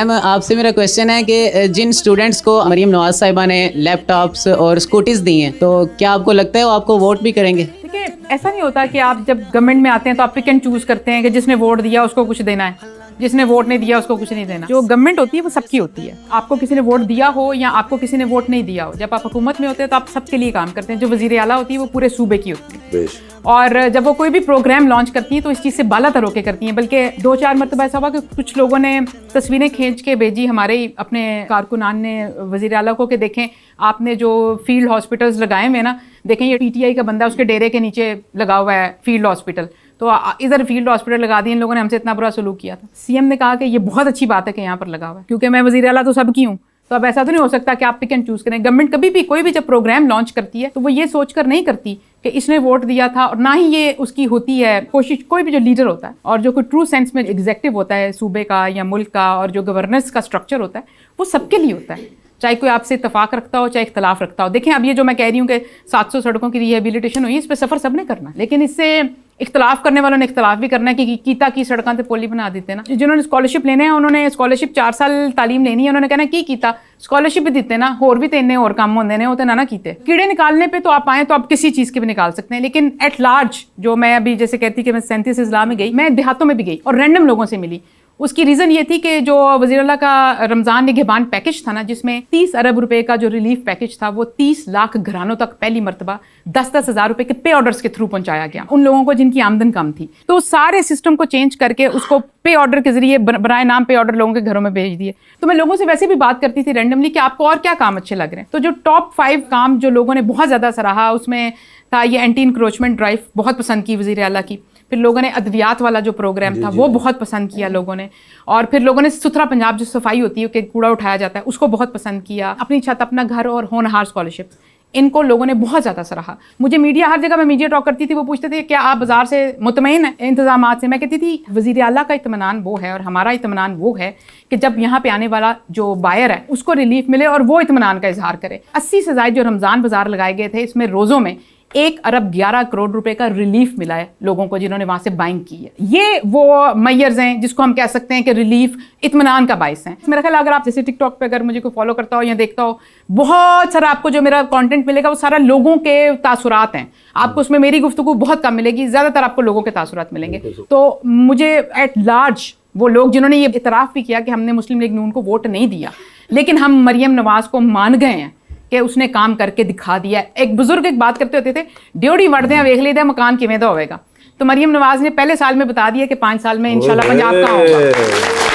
Ma'am आपसे मेरा question है कि जिन स्टूडेंट्स को मरीम नवाज साहिबा ने लैपटॉप्स और स्कूटीज दी हैं, तो क्या आपको लगता है वो आपको वोट भी करेंगे? देखिए, ऐसा नहीं होता कि आप जब गवर्नमेंट में आते हैं तो आप पिक एंड चूज करते हैं कि जिसने वोट दिया उसको कुछ देना है, जिसने वोट नहीं दिया उसको कुछ नहीं देना। जो गवर्नमेंट होती है वो सबकी होती है, आपको किसी ने वोट दिया हो या आपको किसी ने वोट नहीं दिया हो। जब आप हुकूमत में होते हैं तो आप सबके लिए काम करते हैं। जो वजीर आला होती है वो पूरे सूबे की होती है, और जब वो कोई भी प्रोग्राम लॉन्च करती है तो इस चीज़ से बालातर होकर करती हैं। बल्कि 2-4 मरतबा ऐसा हुआ कि कुछ लोगों ने तस्वीरें खींच के भेजी हमारे अपने कारकुनान ने वज़ीर आला को कि देखें आपने जो फील्ड हॉस्पिटल्स लगाए हुए ना, देखें ये PTI का बंदा उसके डेरे के नीचे लगा हुआ है फील्ड हॉस्पिटल, तो इधर फील्ड हॉस्पिटल लगा दिए इन लोगों ने, हमसे इतना बुरा सलूक किया था। CM ने कहा कि ये बहुत अच्छी बात है कि यहाँ पर लगा हुआ है, क्योंकि मैं वज़ीर आला तो सबकी हूँ, तो अब ऐसा तो नहीं हो सकता कि आप पिक एंड चूज करें। गवर्नमेंट कभी भी कोई भी जब प्रोग्राम लॉन्च करती है तो वो ये सोचकर नहीं करती कि इसने वोट दिया था, और ना ही ये उसकी होती है कोशिश। कोई भी जो लीडर होता है और जो कोई ट्रू सेंस में एग्जीक्यूटिव होता है सूबे का या मुल्क का, और जो गवर्नेंस का स्ट्रक्चर होता है वो सबके लिए होता है, चाहे कोई आपसे इत्तफाक रखता हो चाहे इख्तलाफ रखता हो। देखें अब ये जो मैं कह रही हूँ कि 700 सड़कों की रिहेबिलिटेशन हुई, इस पर सफ़र सबने करना है, लेकिन इससे इख्तलाफ करने वालों ने इख्तलाफ भी करना है कि कीता की सड़कों से पोली बना देते ना। जिन्होंने स्कॉलरशिप लेने हैं उन्होंने स्कॉलरशिप 4 साल तालीम लेनी है, उन्होंने कहना की कीता स्कॉलरशिप भी देते ना, होर भी तेने और काम होंगे ने, होते ना कीते। कीड़े निकालने पे तो आप आए तो आप किसी चीज़ के भी निकाल सकते हैं, लेकिन एट लार्ज जो मैं अभी जैसे कहती कि मैं 37 इस्लाम में गई, मैं देहातों में भी गई और रैंडम लोगों से मिली। उसकी रीज़न ये थी कि जो वज़ीर-ए-आला का रमज़ान निगहबान पैकेज था ना, जिसमें 30 अरब रुपए का जो रिलीफ पैकेज था, वो 30 लाख घरानों तक पहली मरतबा 10-10 हज़ार रुपए के पे ऑर्डर्स के थ्रू पहुंचाया गया उन लोगों को जिनकी आमदन कम थी। तो सारे सिस्टम को चेंज करके उसको पे ऑर्डर के जरिए बनाए नाम पे ऑर्डर लोगों के घरों में भेज दिए। तो मैं लोगों से वैसे भी बात करती थी रैंडमली कि आपको और क्या काम अच्छे लग रहे हैं। तो जो टॉप 5 काम जो लोगों ने बहुत ज़्यादा सराहा उसमें था ये एंटी इंक्रोचमेंट ड्राइव, बहुत पसंद की वज़ीर आला की। फिर लोगों ने अद्वियात वाला जो प्रोग्राम था वो बहुत पसंद किया लोगों ने, और फिर लोगों ने सुथरा पंजाब जो सफाई होती है कि कूड़ा उठाया जाता है उसको बहुत पसंद किया। अपनी छत अपना घर और होनहार स्कॉलरशिप, इनको लोगों ने बहुत ज़्यादा सराहा। मुझे मीडिया, हर जगह मैं मीडिया टॉक करती थी, वो पूछते थे क्या आप बाजार से मुतमईन हैं इंतजाम से? मैं कहती थी वज़ीर आला का इत्मीनान वो है और हमारा इत्मीनान वो है कि जब यहाँ पे आने वाला जो बायर है उसको रिलीफ मिले और वो इत्मीनान का इजहार करे। 80 से ज़ायद जो रमज़ान बाजार लगाए गए थे, इसमें रोज़ों में 1 अरब 11 करोड़ रुपए का रिलीफ मिला है लोगों को जिन्होंने वहां से बाइंग की है। ये वो मैयर्स हैं जिसको हम कह सकते हैं कि रिलीफ इत्मीनान का बाइस है। मेरा ख्याल अगर आप जैसे टिकटॉक पे अगर मुझे कोई फॉलो करता हो या देखता हो, बहुत सारा आपको जो मेरा कंटेंट मिलेगा वो सारा लोगों के तासुरात हैं। आपको उसमें मेरी गुफ्तगू बहुत कम मिलेगी, ज़्यादातर आपको लोगों के तासुरात मिलेंगे। तो मुझे एट लार्ज वो लोग जिन्होंने ये इतराफ़ भी किया कि हमने मुस्लिम लीग नून को वोट नहीं दिया, लेकिन हम मरियम नवाज को मान गए हैं कि उसने काम करके दिखा दिया। एक बुजुर्ग एक बात करते होते थे, ड्योड़ी वड़दे हैं वेख लेते मकान किवें दा होवेगा। तो मरियम नवाज ने पहले साल में बता दिया कि 5 साल में इंशाल्लाह पंजाब का होगा।